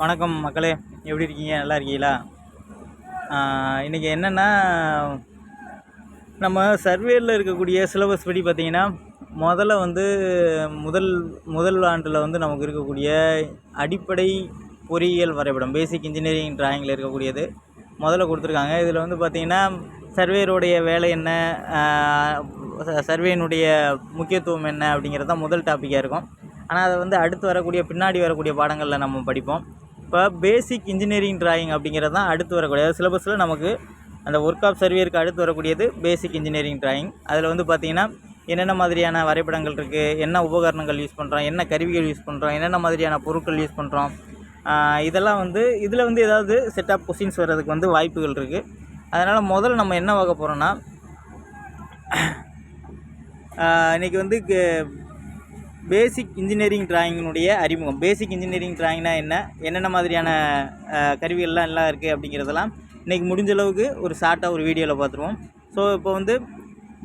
வணக்கம் மக்களே, எப்படி இருக்கீங்க? நல்லா இருக்கீங்களா? இன்றைக்கி என்னென்னா, நம்ம சர்வேயில் இருக்கக்கூடிய சிலபஸ் படி பார்த்திங்கன்னா, முதல் ஆண்டில் நமக்கு இருக்கக்கூடிய அடிப்படை பொறியியல் வரைபடம், பேசிக் இன்ஜினியரிங் டிராயிங்கில் இருக்கக்கூடியது முதல்ல கொடுத்துருக்காங்க. இதில் பார்த்திங்கன்னா சர்வேயருடைய வேலை என்ன, சர்வேயினுடைய முக்கியத்துவம் என்ன அப்படிங்கிறது தான் முதல் டாப்பிக்காக இருக்கும். ஆனால் அதை அடுத்து பின்னாடி வரக்கூடிய பாடங்களில் நம்ம படிப்போம். இப்போ பேசிக் இன்ஜினியரிங் டிராயிங் அப்படிங்கிறது தான் அடுத்து வரக்கூடிய சிலபஸில் நமக்கு அந்த ஒர்க் ஆஃப் சர்வேயருக்கு அடுத்து வரக்கூடியது பேசிக் இன்ஜினியரிங் டிராயிங். அதில் பார்த்திங்கன்னா என்னென்ன மாதிரியான வரைபடங்கள் இருக்குது, என்ன உபகரணங்கள் யூஸ் பண்ணுறோம், என்ன கருவிகள் யூஸ் பண்ணுறோம், என்னென்ன மாதிரியான பொருட்கள் யூஸ் பண்ணுறோம், இதெல்லாம் இதில் ஏதாவது செட் ஆஃப் கொஸ்டின்ஸ் வர்றதுக்கு வாய்ப்புகள் இருக்குது. அதனால் முதல்ல நம்ம என்ன பார்க்க போகிறோன்னா, இன்றைக்கி பேசிக் இன்ஜினியரிங் டிராயிங்கினுடைய அறிமுகம். பேசிக் இன்ஜினியரிங் டிராயிங்னா என்னென்ன மாதிரியான கருவிகள்லாம் எல்லாம் இருக்குது அப்படிங்கிறதெல்லாம் இன்றைக்கி முடிஞ்ச அளவுக்கு ஒரு ஷார்ட்டாக ஒரு வீடியோவில் பார்த்துருவோம். ஸோ இப்போ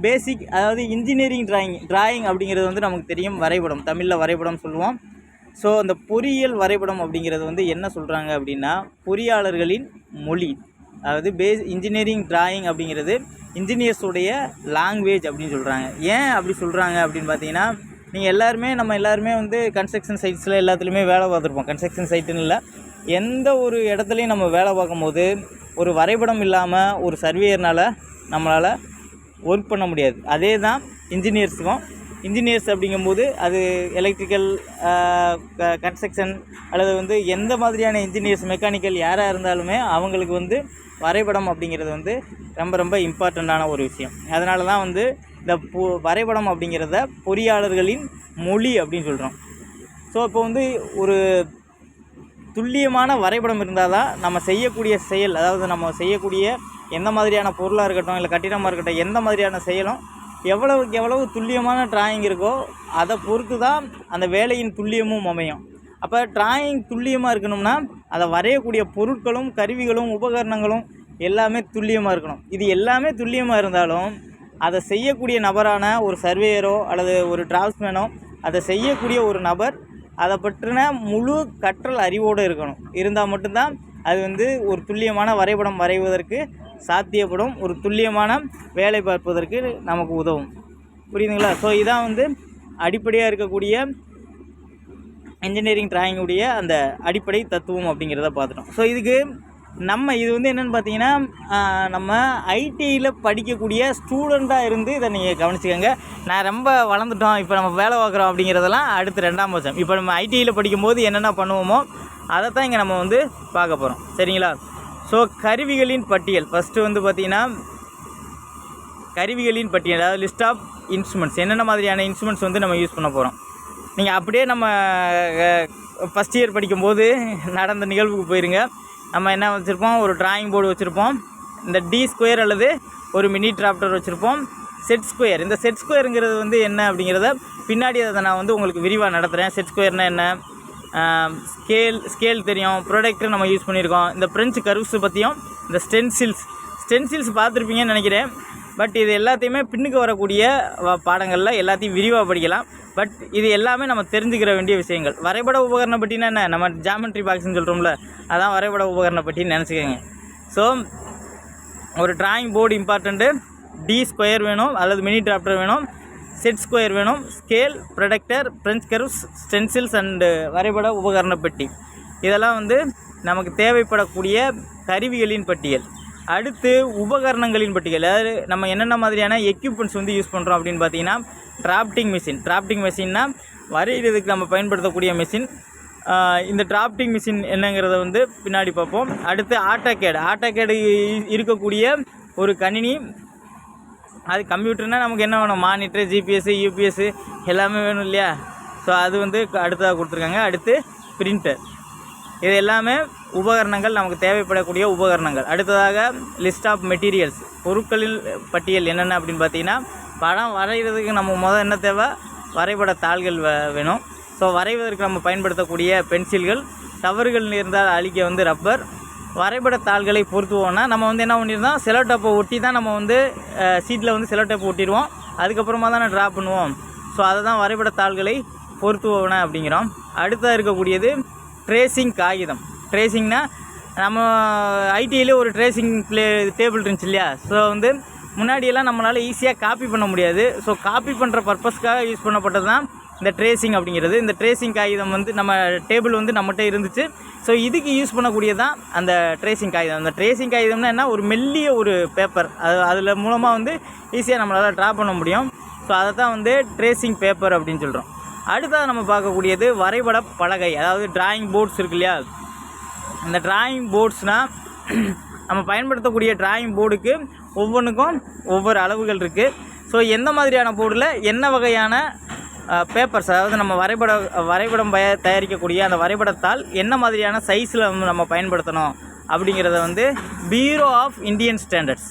பேசிக், அதாவது இன்ஜினியரிங் டிராயிங் அப்படிங்கிறது நமக்கு தெரியும், வரைபடம், தமிழில் வரைபடம் சொல்லுவோம். ஸோ அந்த பொறியியல் வரைபடம் அப்படிங்கிறது என்ன சொல்கிறாங்க அப்படின்னா, பொறியாளர்களின் மொழி. அதாவது இன்ஜினியரிங் டிராயிங் அப்படிங்கிறது இன்ஜினியர்ஸுடைய லாங்குவேஜ் அப்படின்னு சொல்கிறாங்க. ஏன் அப்படி சொல்கிறாங்க அப்படின்னு பார்த்தீங்கன்னா, நம்ம எல்லாருமே கன்ஸ்ட்ரக்ஷன் சைட்ஸில் எல்லாத்துலேயுமே வேலை பார்த்துருப்போம். கன்ஸ்ட்ரக்ஷன் சைட்டுன்னு இல்லை, எந்த ஒரு இடத்துலையும் நம்ம வேலை பார்க்கும்போது ஒரு வரைபடம் இல்லாமல் ஒரு சர்வேயர்னால் நம்மளால் ஒர்க் பண்ண முடியாது. அதே தான் இன்ஜினியர்ஸுக்கும். இன்ஜினியர்ஸ் அப்படிங்கும்போது அது எலக்ட்ரிக்கல், கன்ஸ்ட்ரக்ஷன் அல்லது எந்த மாதிரியான இன்ஜினியர்ஸ், மெக்கானிக்கல் யாராக இருந்தாலுமே அவங்களுக்கு வரைபடம் அப்படிங்கிறது ரொம்ப ரொம்ப இம்பார்ட்டண்ட்டான ஒரு விஷயம். அதனால தான் இந்த வரைபடம் அப்படிங்கிறத பொறியாளர்களின் மொழி அப்படின்னு சொல்கிறோம். ஸோ இப்போ ஒரு துல்லியமான வரைபடம் இருந்தால் தான் நம்ம செய்யக்கூடிய செயல், அதாவது நம்ம செய்யக்கூடிய எந்த மாதிரியான பொருளாக இருக்கட்டும், இல்லை கட்டிடமாக இருக்கட்டும், எந்த மாதிரியான செயலும் எவ்வளவுக்கு எவ்வளவு துல்லியமான டிராயிங் இருக்கோ அதை பொறுத்து தான் அந்த வேலையின் துல்லியமும் அமையும். அப்போ டிராயிங் துல்லியமாக இருக்கணும்னா அதை வரையக்கூடிய பொருட்களும் கருவிகளும் உபகரணங்களும் எல்லாமே துல்லியமாக இருக்கணும். இது எல்லாமே துல்லியமாக இருந்தாலும் அதை செய்யக்கூடிய நபரான ஒரு சர்வேயரோ அல்லது ஒரு டிராஃப்ட்ஸ்மேனோ, அதை செய்யக்கூடிய ஒரு நபர் அதை பற்றின முழு கற்றல் அறிவோடு இருக்கணும். இருந்தால் மட்டும்தான் அது ஒரு துல்லியமான வரைபடம் வரைவதற்கு சாத்தியப்படும், ஒரு துல்லியமான வேலை பார்ப்பதற்கு நமக்கு உதவும். புரியுதுங்களா? ஸோ இதான் அடிப்படையாக இருக்கக்கூடிய இன்ஜினியரிங் டிராயிங்குடைய அந்த அடிப்படை தத்துவம் அப்படிங்கிறத பார்த்துட்டோம். ஸோ இதுக்கு இது என்னென்னு பார்த்தீங்கன்னா, நம்ம ஐடியில் படிக்கக்கூடிய ஸ்டூடெண்ட்டாக இருந்து இதை நீங்கள் கவனிச்சுக்கோங்க. நான் ரொம்ப வளர்ந்துட்டோம், இப்போ நம்ம வேலை பார்க்குறோம் அப்படிங்கிறதெல்லாம் அடுத்து 2ஆம் வருஷம். இப்போ நம்ம ஐடியில் படிக்கும்போது என்னென்ன பண்ணுவோமோ அதை தான் இங்கே நம்ம பார்க்க போகிறோம். சரிங்களா? ஸோ கருவிகளின் பட்டியல் ஃபஸ்ட்டு பார்த்தீங்கன்னா, கருவிகளின் பட்டியல், அதாவது லிஸ்ட் ஆஃப் இன்ஸ்ட்ருமெண்ட்ஸ், என்னென்ன மாதிரியான இன்ஸ்ட்ருமெண்ட்ஸ் நம்ம யூஸ் பண்ண போகிறோம். நீங்கள் அப்படியே நம்ம ஃபஸ்ட் இயர் படிக்கும்போது நடந்த நிகழ்வுக்கு போயிருங்க. நம்ம என்ன வச்சுருப்போம், ஒரு டிராயிங் போர்டு வச்சுருப்போம், இந்த D² அல்லது ஒரு மினி டிராஃப்டர் வச்சுருப்போம், செட் ஸ்கொயர். இந்த செட் ஸ்கொயருங்கிறது என்ன அப்படிங்கிறத பின்னாடி அதை நான் உங்களுக்கு விரிவாக நடத்துகிறேன். செட் ஸ்கொயர்னால் என்ன, ஸ்கேல் தெரியும், ப்ரொடக்டர் நம்ம யூஸ் பண்ணியிருக்கோம், இந்த ஃப்ரெஞ்சு கர்வ்ஸ் பற்றியும், இந்த ஸ்டென்சில்ஸ் பார்த்துருப்பீங்கன்னு நினைக்கிறேன். பட் இது எல்லாத்தையுமே பின்னுக்கு வரக்கூடிய பாடங்களில் எல்லாத்தையும் விரிவாக படிக்கலாம். பட் இது எல்லாமே நம்ம தெரிஞ்சுக்கிற வேண்டிய விஷயங்கள். வரைபட உபகரண பட்டினா என்ன, நம்ம ஜாமெட்ரி பாக்ஸ்ன்னு சொல்கிறோம்ல, அதான் வரைபட உபகரண பட்டின்னு நினச்சிக்கோங்க. ஸோ ஒரு டிராயிங் போர்டு இம்பார்ட்டண்ட்டு, D² வேணும் அல்லது மினி டிராஃப்டர் வேணும், செட் ஸ்கொயர் வேணும், scale, protector, French curves, stencils and வரைபட உபகரண பெட்டி. இதெல்லாம் நமக்கு தேவைப்படக்கூடிய கருவிகளின் பட்டியல். அடுத்து உபகரணங்களின் பட்டியல், அதாவது நம்ம என்னென்ன மாதிரியான எக்யூப்மெண்ட்ஸ் யூஸ் பண்ணுறோம் அப்படின்னு பார்த்தீங்கன்னா, டிராஃப்டிங் மெஷின்னா வரைகிறதுக்கு நம்ம பயன்படுத்தக்கூடிய மெஷின். இந்த டிராஃப்டிங் மிஷின் என்னங்கிறத பின்னாடி பார்ப்போம். அடுத்து ஆட்டோகேடு இருக்கக்கூடிய ஒரு கணினி. அது கம்ப்யூட்டர்னால் நமக்கு என்ன வேணும், மானிட்டர், GPS, UPS எல்லாமே வேணும் இல்லையா? ஸோ அது அடுத்ததாக கொடுத்துருக்காங்க. அடுத்து பிரிண்டர். இது எல்லாமே உபகரணங்கள், நமக்கு தேவைப்படக்கூடிய உபகரணங்கள். அடுத்ததாக லிஸ்ட் ஆஃப் மெட்டீரியல்ஸ், பொருட்களின் பட்டியல் என்னென்ன அப்படின்னு பார்த்தீங்கன்னா, படம் வரைகிறதுக்கு நம்ம என்ன தேவை, வரைபட தாள்கள் வேணும். ஸோ வரைவதற்கு நம்ம பயன்படுத்தக்கூடிய பென்சில்கள், தவறுகள் இருந்தால் அழிக்க ரப்பர், வரைபட தாள்களை பொறுத்துவோம்னா நம்ம என்ன பண்ணியிருந்தோம், செலோ டேப்பை ஒட்டி தான் நம்ம சீட்டில் செலோ டேப் ஒட்டிடுவோம், அதுக்கப்புறமா தான் ட்ரா பண்ணுவோம். ஸோ அதை தான் வரைபட தாள்களை பொறுத்துவோன அப்படிங்கிறோம். அடுத்ததாக இருக்கக்கூடியது ட்ரேசிங் காகிதம். ட்ரேசிங்னா நம்ம ஐடியில் ஒரு ட்ரேசிங் டேபிள் இருந்துச்சு இல்லையா. ஸோ வந்து முன்னாடியெல்லாம் நம்மளால் ஈஸியாக காப்பி பண்ண முடியாது. ஸோ காப்பி பண்ணுற பர்பஸ்க்காக யூஸ் பண்ணப்பட்டது தான் இந்த ட்ரேசிங் அப்படிங்கிறது. இந்த ட்ரேசிங் காகிதம் வந்து நம்ம டேபிள் வந்து நம்மகிட்ட இருந்துச்சு. ஸோ இதுக்கு யூஸ் பண்ணக்கூடியதான் அந்த ட்ரேசிங் காகிதம். அந்த ட்ரேசிங் காகிதம்னா என்ன, ஒரு மெல்லிய ஒரு பேப்பர், அதில் மூலமாக வந்து ஈஸியாக நம்மளால் ட்ரா பண்ண முடியும். ஸோ அதை தான் வந்து ட்ரேசிங் பேப்பர் அப்படின்னு சொல்கிறோம். அடுத்தது நம்ம பார்க்கக்கூடியது வரைபட பலகை, அதாவது டிராயிங் போர்ட்ஸ் இருக்கு இல்லையா. இந்த டிராயிங் போர்ட்ஸ்னால் நம்ம பயன்படுத்தக்கூடிய டிராயிங் போர்டுக்கு ஒவ்வொன்றுக்கும் ஒவ்வொரு அளவுகள் இருக்குது. ஸோ எந்த மாதிரியான போர்டில் என்ன வகையான பேப்பர்ஸ், அதாவது நம்ம வரைபடம் தயாரிக்கக்கூடிய அந்த வரைபடத்தால் என்ன மாதிரியான சைஸில் வந்து நம்ம பயன்படுத்தணும் அப்படிங்கிறத வந்து பியூரோ ஆஃப் இந்தியன் ஸ்டாண்டர்ட்ஸ்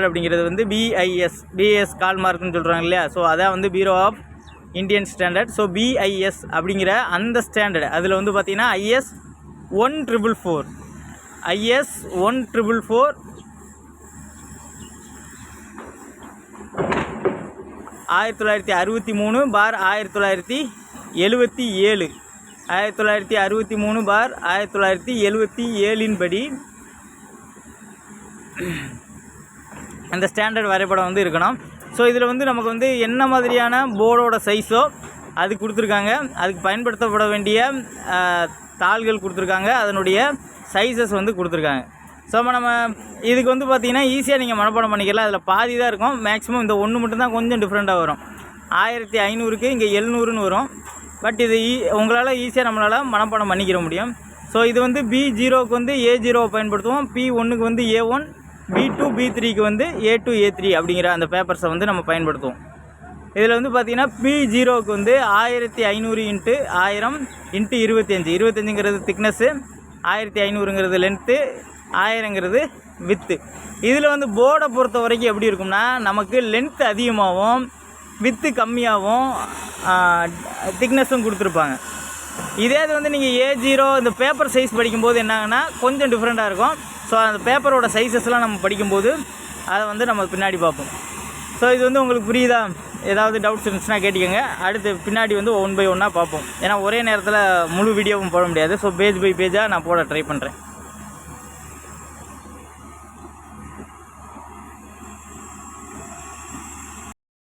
அப்படிங்கிறது வந்து பிஎஸ் கால்மார்க்னு சொல்கிறாங்க இல்லையா. ஸோ அதான் வந்து Bureau of Indian Standard. So BIS அப்படிங்கிற அந்த ஸ்டாண்டர்டு அதில் வந்து பார்த்திங்கன்னா IS 1444 IS 1444 1963/1977 1963/1977 படி அந்த ஸ்டாண்டர்ட் வரைபடம் வந்து இருக்கணும். ஸோ இதில் வந்து நமக்கு வந்து என்ன மாதிரியான போர்டோட சைஸோ அது கொடுத்துருக்காங்க, அதுக்கு பயன்படுத்தப்பட வேண்டிய தாள்கள் கொடுத்துருக்காங்க, அதனுடைய சைஸஸ் வந்து கொடுத்துருக்காங்க. ஸோ நம்ம இதுக்கு வந்து பார்த்திங்கன்னா ஈஸியாக நீங்கள் மனப்பாடம் பண்ணிக்கலாம். அதில் பாதி தான் இருக்கும், மேக்ஸிமம் இந்த ஒன்று மட்டும்தான் கொஞ்சம் டிஃப்ரெண்ட்டாக வரும். 1500க்கு இங்கே 700ன்னு வரும். பட் இது உங்களால் ஈஸியாக நம்மளால் மனப்பாடம் பண்ணிக்கிற முடியும். ஸோ இது வந்து B0க்கு வந்து A0 பயன்படுத்துவோம், P1க்கு வந்து A1, B2 B3க்கு வந்து A2 A3 அப்படிங்கிற அந்த பேப்பர்ஸை வந்து நம்ம பயன்படுத்துவோம். இதில் வந்து பார்த்திங்கன்னா P0க்கு வந்து 1500 × 1000 × 25 25ங்கிறது திக்னஸ்ஸு, 1500ங்கிறது லென்த்து, 1000ங்கிறது வித்து. இதில் வந்து போர்டை பொறுத்த வரைக்கும் எப்படி இருக்கும்னா, நமக்கு லென்த்து அதிகமாகவும் வித்து கம்மியாகவும் திக்னஸும் கொடுத்துருப்பாங்க. இதே இது வந்து நீங்கள் A0 இந்த பேப்பர் சைஸ் படிக்கும்போது என்னாங்கன்னா கொஞ்சம் டிஃப்ரெண்ட்டாக இருக்கும். ஸோ அந்த பேப்பரோட சைஸஸ்லாம் நம்ம படிக்கும்போது அதை வந்து நம்ம பின்னாடி பார்ப்போம். ஸோ இது வந்து உங்களுக்கு புரியுதா? ஏதாவது டவுட்ஸ் இருந்துச்சுன்னா கேட்டுக்கோங்க. அடுத்து பின்னாடி வந்து 1 by 1 பார்ப்போம். ஏன்னா ஒரே நேரத்தில் முழு வீடியோவும் போட முடியாது. ஸோ பேஜ் பை பேஜாக நான் போட ட்ரை பண்ணுறேன்.